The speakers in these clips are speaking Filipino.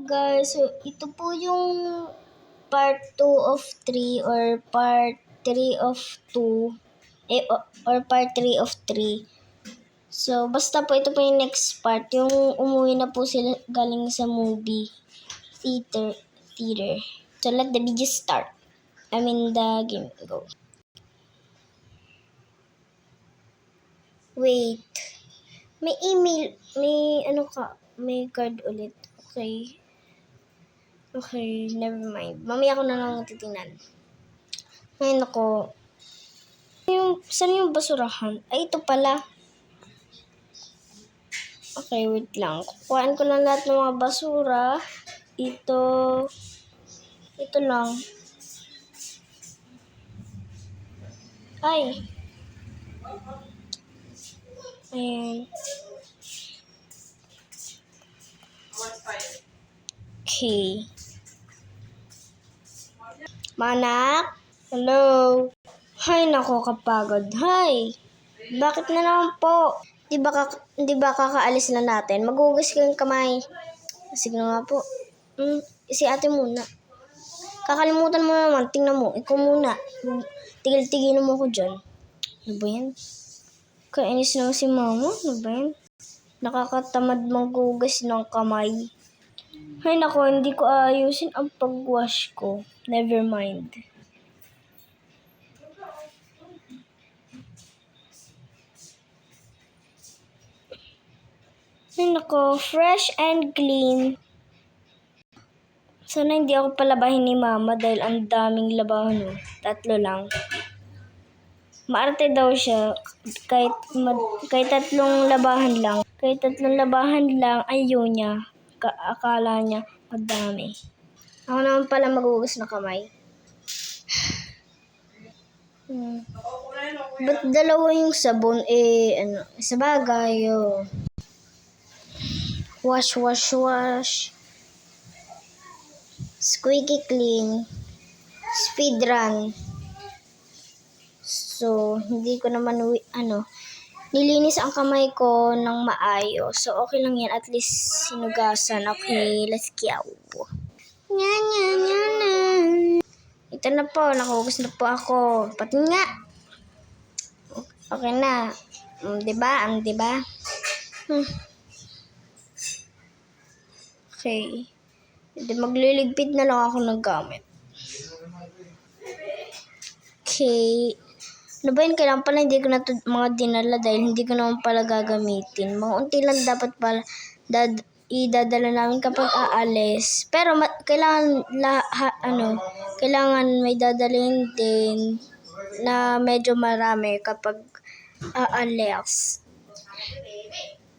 Guys, so ito po yung part 2 of 3 or part 3 of 2 or part 3 of 3. So, basta po ito po yung next part. Yung umuwi na po sila galing sa movie theater. So, let the video start. I mean, the game go. Wait. May email. May card ulit. Okay, never mind. Mamaya ko na lang titingnan. Ngayon ako. Saan yung basurahan? Ay, ito pala. Okay, wait lang. Kukuhaan ko lang lahat ng mga basura. Ito lang. Ay. Ayan. Okay. Manak? Hello? Hay, nako, kapagod. Hay! Bakit na naman po? Di ba kakaalis na natin? Maghugas kayong kamay. Sige nga po. Si ate muna. Kakalimutan mo naman. Tingnan mo. Ikaw muna. Tigil-tigil mo ko dyan. Ano ba yan? Kainis naman si mama. Ano ba yan? Nakakatamad maghugas ng kamay. Hay nako, hindi ko ayusin ang pag-wash ko. Never mind. Hay nako, fresh and clean. Sana hindi ako palabahin ni mama dahil ang daming labahan. 3 lang. Maarte daw siya kahit 3 labahan lang. Kahit 3 labahan lang, ayaw niya. Akala niya madami. Ako naman pala maghugas na kamay. Ba't dalawa yung sabon? Sa bagay, Wash. Squeaky clean. Speed run. So, hindi ko naman, nilinis ang kamay ko ng maayos. So, okay lang yan. At least, sinugasan. Okay, let's go. Ito na po, nakahugas na po ako. Pati nga. Okay na. Diba? Okay. Magliligpit na lang ako ng gamit. Okay. Ano ba yun? Kailangan pala hindi ko na mga dinala dahil hindi ko naman pala gagamitin. Mga unti lang dapat pala idadala namin kapag aalis. Pero kailangan may dadalhin din na medyo marami kapag aalis.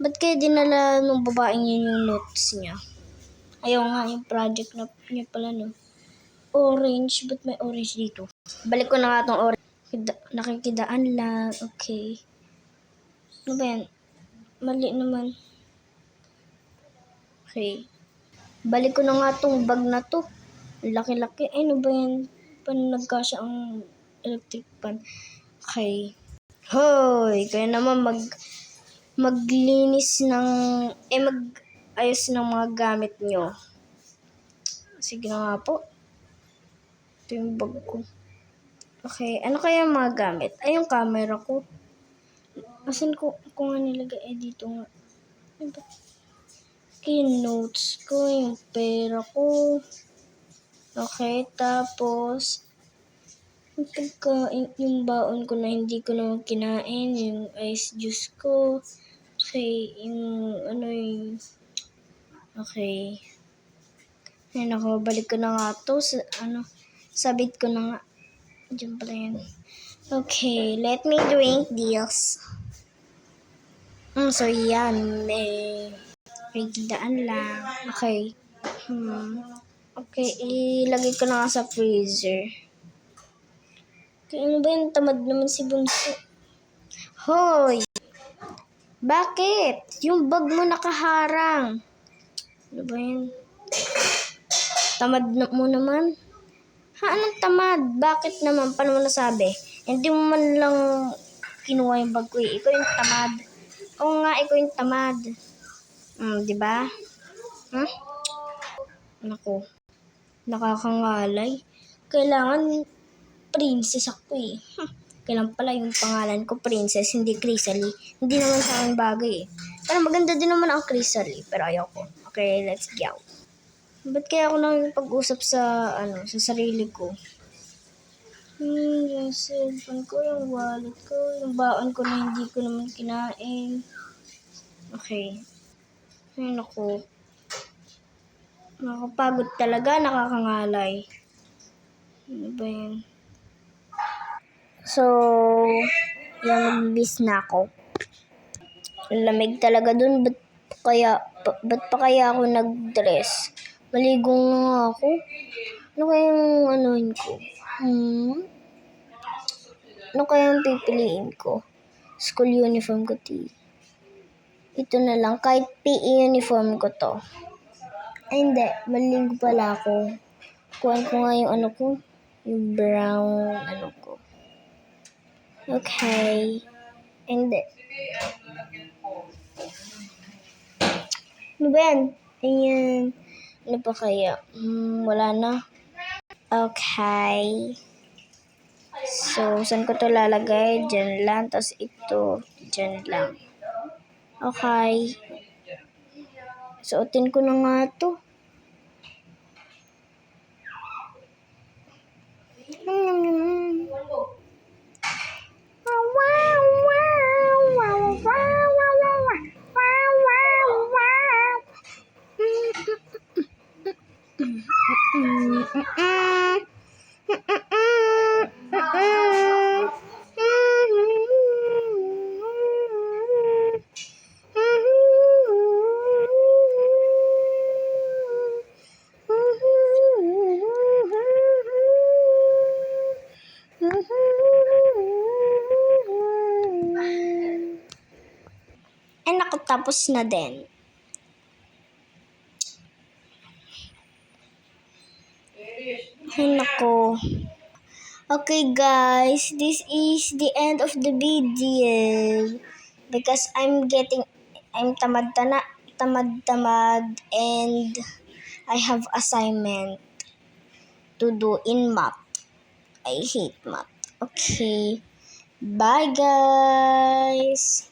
Ba't kayo dinala nung babaeng yun yung notes niya? Ayaw nga yung project na niya pala, no? Orange. Ba't may orange dito? Balik ko na nga itong orange. Nakikidaan lang. Okay. Ano ba yan? Mali naman. Okay. Balik ko na nga itong bag na to. Laki-laki. Ano ba yan? Paano nagkasya ang electric pan? Okay. Hoy! Kaya naman maglinis ng... mag-ayos ng mga gamit nyo. Sige na nga po. Ito yung bag ko. Okay. Ano kaya mga gamit? Ay, yung camera ko. Asan ko nga nilagay? Dito nga. Okay, yung notes ko, yung pera ko. Okay, tapos yung baon ko na hindi ko naman kinain, yung ice juice ko. Okay, okay. Ayun ako, balik ko na nga to. Sabit ko na nga. Diyan pala yan. Okay, let me drink this. So yan, regidaan lang. Okay. Okay, ilagay ko na nga sa freezer. Okay, ano ba yun? Tamad naman si Bunso. Hoy! Bakit? Yung bag mo nakaharang. Ano ba yun? Tamad mo naman? Anong tamad? Bakit naman? Paano mo nasabi? Hindi mo man lang kinuha yung bag ko. Ikaw yung tamad. Oo nga, ikaw yung tamad. Diba? Naku, nakakangalay. Kailangan princess ako eh. Kailan pala yung pangalan ko princess, hindi Chrysalie. Hindi naman sa akin bagay eh. Pero maganda din naman ang Chrysalie, pero ayoko. Okay, let's go. Ba't kaya ako nang pag-usap sa, sa sarili ko? Yung cellphone ko, yung wallet ko, yung baon ko na hindi ko naman kinain. Okay. Ay, naku. Nakakapagod talaga, nakakangalay. Ano ba yan? So, yan, magbibis na ako. Lamig talaga dun, ba't pa kaya ako nag-dress? Maligo nga ako. Ano kayang anuhin ko? Ano kayang pipiliin ko? School uniform ko, ito na lang, kahit PE uniform ko to. Ay, hindi. Maligo pala ako. Kuhaan ko nga yung yung brown ko. Okay. Hindi. Ano ba yan? Ayan. Ano pa kaya? Wala na. Okay. So, saan ko to lalagay? Diyan lang. Tapos ito, diyan lang. Okay. Suotin ko na nga to. Ay, naku, tapos na din. Ay, naku. Okay, guys, this is the end of the video. Because I'm tamad and I have assignment to do in math. I hate math. Okay. Bye, guys.